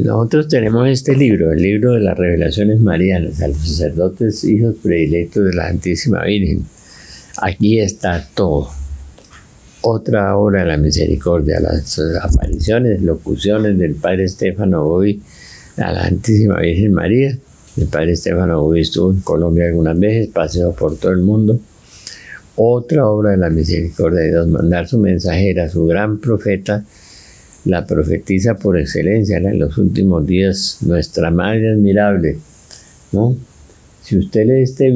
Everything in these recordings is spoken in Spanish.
Nosotros tenemos este libro, el libro de las revelaciones marianas a los sacerdotes, hijos predilectos de la Santísima Virgen. Aquí está todo. Otra obra de la misericordia, las apariciones, locuciones del Padre Estefano Gobi a la Santísima Virgen María. El Padre Estefano Gobi estuvo en Colombia algunas veces, paseó por todo el mundo. Otra obra de la misericordia de Dios, mandar su mensajera, su gran profeta, la profetisa por excelencia, en los últimos días, nuestra Madre admirable, ¿no? Si usted lee este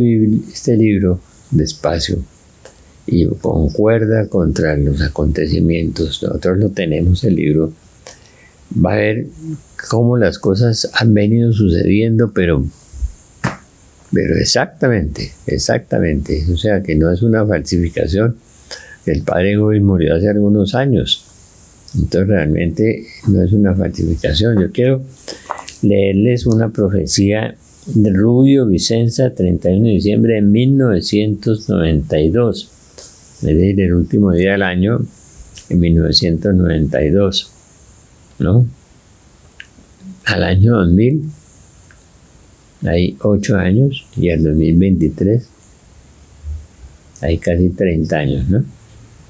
libro despacio y concuerda contra los acontecimientos, nosotros lo tenemos el libro, va a ver cómo las cosas han venido sucediendo, pero exactamente, o sea que no es una falsificación. El padre Gobi murió hace algunos años, entonces realmente no es una falsificación. Yo quiero leerles una profecía de Rubio Vicenza, 31 de diciembre de 1992, es decir, el último día del año, en 1992, ¿no? Al año 2000, hay 8 años, y al 2023, hay casi 30 años, ¿no?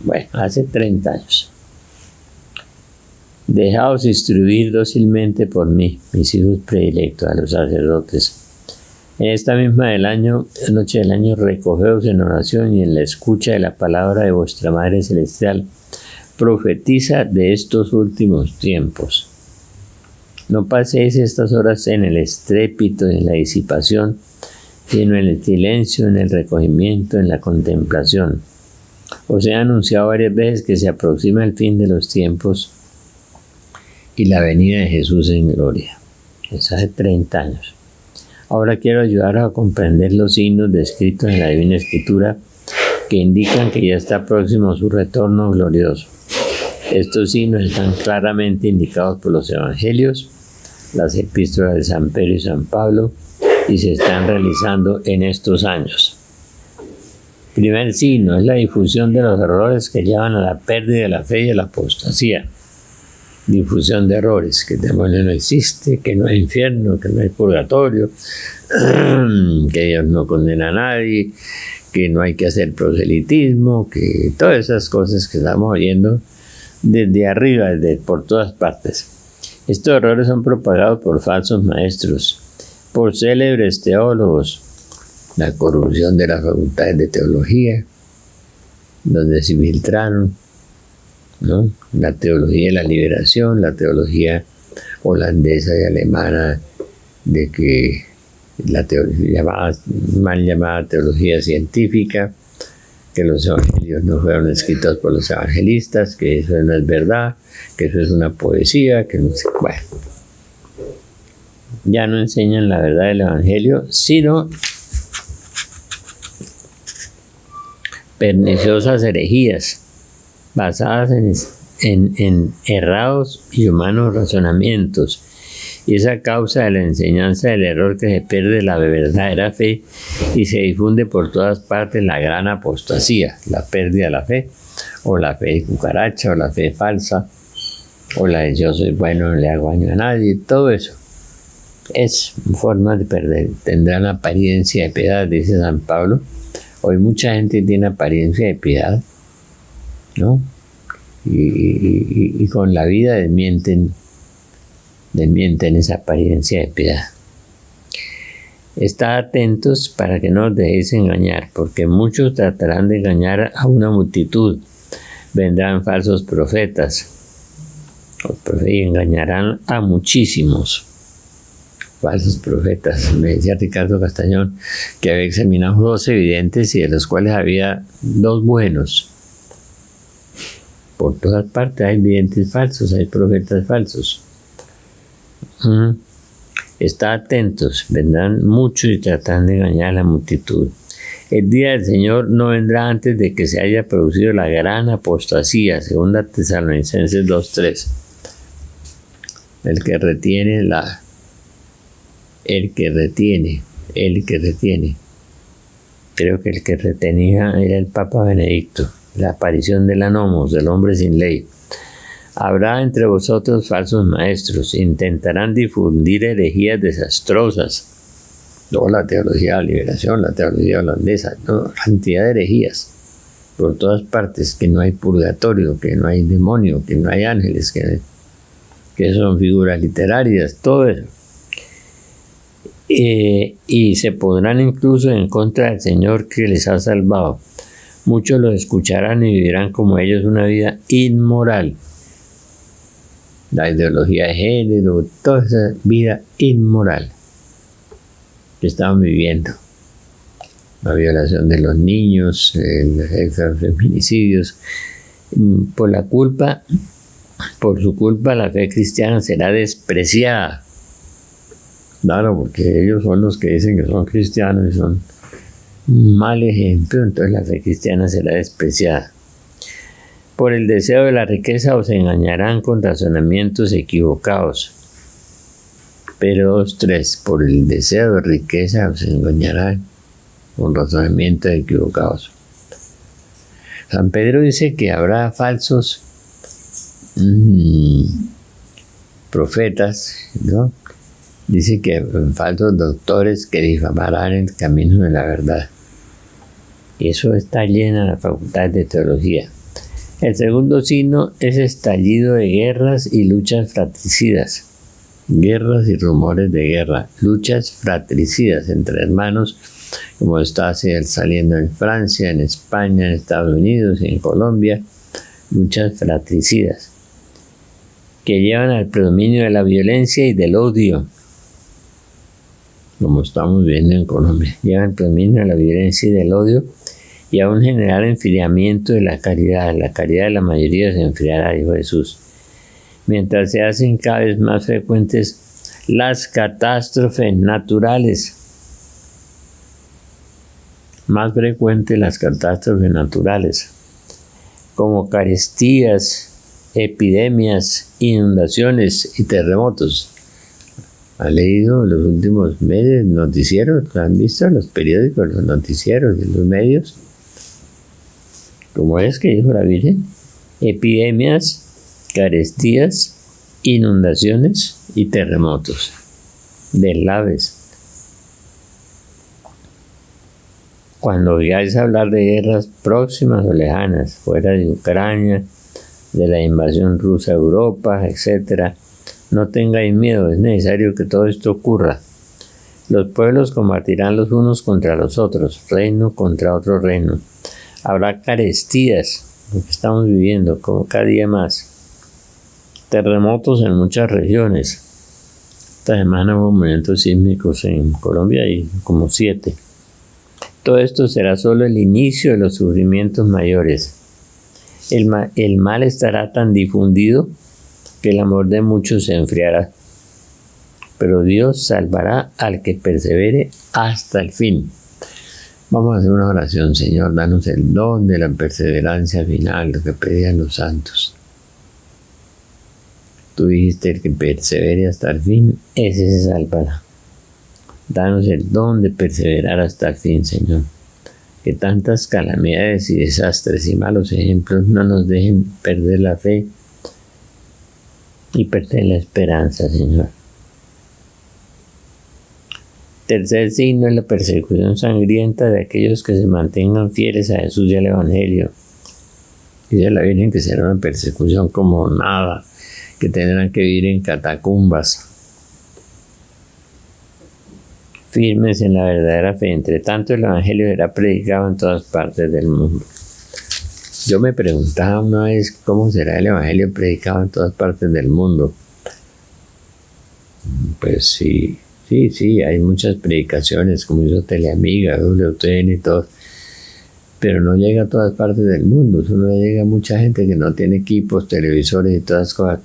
Bueno, hace 30 años. Dejaos instruir dócilmente por mí, mis hijos predilectos, a los sacerdotes. En esta misma noche del año, recogeos en oración y en la escucha de la palabra de vuestra Madre Celestial. Profetiza de estos últimos tiempos. No paséis estas horas en el estrépito, en la disipación, sino en el silencio, en el recogimiento, en la contemplación. Os he anunciado varias veces que se aproxima el fin de los tiempos y la venida de Jesús en gloria. Es hace 30 años. Ahora quiero ayudaros a comprender los signos descritos en la Divina Escritura que indican que ya está próximo su retorno glorioso. Estos signos están claramente indicados por los evangelios, las epístolas de San Pedro y San Pablo, y se están realizando en estos años. Primer signo es la difusión de los errores que llevan a la pérdida de la fe y a la apostasía. Difusión de errores, que el demonio no existe, que no hay infierno, que no hay purgatorio, que Dios no condena a nadie, que no hay que hacer proselitismo, que todas esas cosas que estamos oyendo desde arriba, por todas partes. Estos errores son propagados por falsos maestros, por célebres teólogos, la corrupción de las facultades de teología, donde se infiltraron, ¿no? La teología de la liberación, la teología holandesa y alemana, de que la mal llamada teología científica, que los evangelios no fueron escritos por los evangelistas, que eso no es verdad, que eso es una poesía, que no sé, bueno. Ya no enseñan la verdad del evangelio, sino perniciosas herejías basadas en errados y humanos razonamientos. Y es a causa de la enseñanza del error que se pierde la verdadera fe y se difunde por todas partes la gran apostasía, la pérdida de la fe, o la fe de cucaracha, o la fe falsa, o la de yo soy bueno, no le hago daño a nadie. Todo eso es forma de perder. Tendrán apariencia de piedad, dice San Pablo. Hoy mucha gente tiene apariencia de piedad, ¿no? Y con la vida desmienten esa apariencia de piedad. Estad atentos para que no os dejéis engañar, porque muchos tratarán de engañar a una multitud. Vendrán falsos profetas y engañarán a muchísimos. Falsos profetas. Me decía Ricardo Castañón que había examinado 2 evidentes y de los cuales había 2 buenos. Por todas partes hay videntes falsos, hay profetas falsos. Estad atentos, vendrán muchos y tratarán de engañar a la multitud. El día del Señor no vendrá antes de que se haya producido la gran apostasía, 2 Tesalonicenses 2:3. El que retiene. Creo que el que retenía era el Papa Benedicto, la aparición del anomos, del hombre sin ley. Habrá entre vosotros falsos maestros, intentarán difundir herejías desastrosas. No, la teología de la liberación, la teología holandesa, no, cantidad de herejías por todas partes, que no hay purgatorio, que no hay demonio, que no hay ángeles, que son figuras literarias, todo eso. Y se pondrán incluso en contra del Señor que les ha salvado. Muchos los escucharán y vivirán como ellos una vida inmoral. La ideología de género, toda esa vida inmoral que estaban viviendo. La violación de los niños, los feminicidios. Por su culpa la fe cristiana será despreciada. Claro, porque ellos son los que dicen que son cristianos y son un mal ejemplo, entonces la fe cristiana será despreciada. Por el deseo de la riqueza os engañarán con razonamientos equivocados. Pero 2:3, por el deseo de riqueza os engañarán con razonamientos equivocados. San Pedro dice que habrá falsos profetas, ¿no? Dice que falsos doctores que difamarán el camino de la verdad. Y eso está lleno de la facultad de teología. El segundo signo es estallido de guerras y luchas fratricidas. Guerras y rumores de guerra. Luchas fratricidas entre hermanos, como está saliendo en Francia, en España, en Estados Unidos y en Colombia. Luchas fratricidas que llevan al predominio de la violencia y del odio, como estamos viendo en Colombia. Llevan al predominio de la violencia y del odio y a un general enfriamiento de la caridad. La caridad de la mayoría se enfriará, dijo Jesús. Mientras se hacen cada vez más frecuentes las catástrofes naturales. Más frecuentes las catástrofes naturales, como carestías, epidemias, inundaciones y terremotos. ¿Han leído los últimos meses noticieros? ¿Han visto los periódicos, los noticieros de los medios? ¿Cómo es que dijo la Virgen? Epidemias, carestías, inundaciones y terremotos. Deslaves. Cuando oigáis hablar de guerras próximas o lejanas, fuera de Ucrania, de la invasión rusa a Europa, etc., no tengáis miedo, es necesario que todo esto ocurra. Los pueblos combatirán los unos contra los otros, reino contra otro reino. Habrá carestías, lo que estamos viviendo, como cada día más. Terremotos en muchas regiones. Esta semana hubo movimientos sísmicos en Colombia y como 7. Todo esto será solo el inicio de los sufrimientos mayores. El mal estará tan difundido que el amor de muchos se enfriará. Pero Dios salvará al que persevere hasta el fin. Vamos a hacer una oración. Señor, danos el don de la perseverancia final, lo que pedían los santos. Tú dijiste, el que persevere hasta el fin, ese se salvará. Danos el don de perseverar hasta el fin, Señor. Que tantas calamidades y desastres y malos ejemplos no nos dejen perder la fe y perder la esperanza, Señor. Tercer signo es la persecución sangrienta de aquellos que se mantengan fieles a Jesús y al Evangelio. Dice la Virgen que será una persecución como nada, que tendrán que vivir en catacumbas, firmes en la verdadera fe. Entre tanto, el Evangelio será predicado en todas partes del mundo. Yo me preguntaba una vez cómo será el Evangelio predicado en todas partes del mundo. Pues sí, hay muchas predicaciones, como hizo Teleamiga, WTN y todo, pero no llega a todas partes del mundo. Eso no llega a mucha gente que no tiene equipos, televisores y todas las cosas.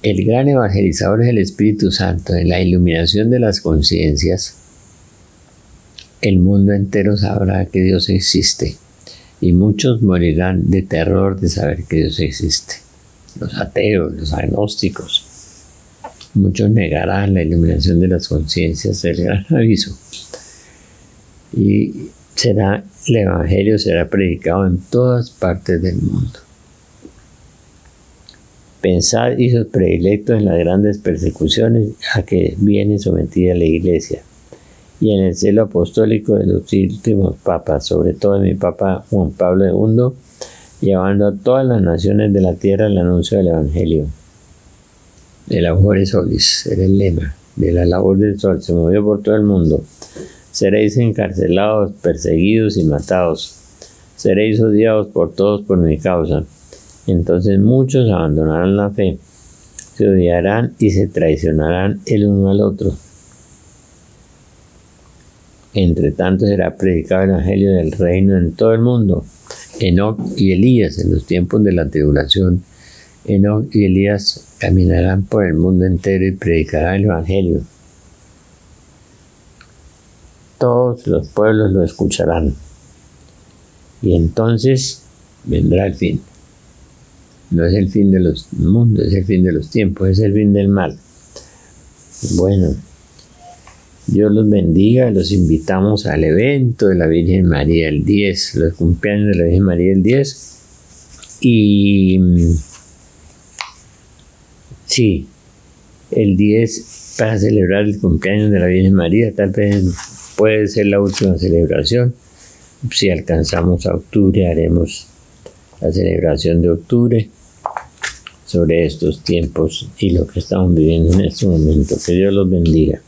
El gran evangelizador es el Espíritu Santo. En la iluminación de las conciencias, el mundo entero sabrá que Dios existe. Y muchos morirán de terror de saber que Dios existe. Los ateos, los agnósticos. Muchos negarán la iluminación de las conciencias, el gran aviso. Y el Evangelio será predicado en todas partes del mundo. Pensad, hijos predilectos, en las grandes persecuciones a que viene sometida la Iglesia, y en el celo apostólico de los últimos papas, sobre todo de mi Papa Juan Pablo II, llevando a todas las naciones de la tierra el anuncio del Evangelio. El labore solis era el lema, de la labor del sol, se movió por todo el mundo. Seréis encarcelados, perseguidos y matados. Seréis odiados por todos por mi causa. Entonces muchos abandonarán la fe, se odiarán y se traicionarán el uno al otro. Entre tanto será predicado el Evangelio del reino en todo el mundo. Enoc y Elías, en los tiempos de la tribulación, Enoc y Elías caminarán por el mundo entero y predicarán el Evangelio. Todos los pueblos lo escucharán. Y entonces vendrá el fin. No es el fin de los mundos, es el fin de los tiempos, es el fin del mal. Bueno, Dios los bendiga, los invitamos al evento de la Virgen María el 10, los cumpleaños de la Virgen María el 10. Y sí, el 10 para celebrar el cumpleaños de la Virgen María, tal vez puede ser la última celebración. Si alcanzamos a octubre, haremos la celebración de octubre sobre estos tiempos y lo que estamos viviendo en este momento. Que Dios los bendiga.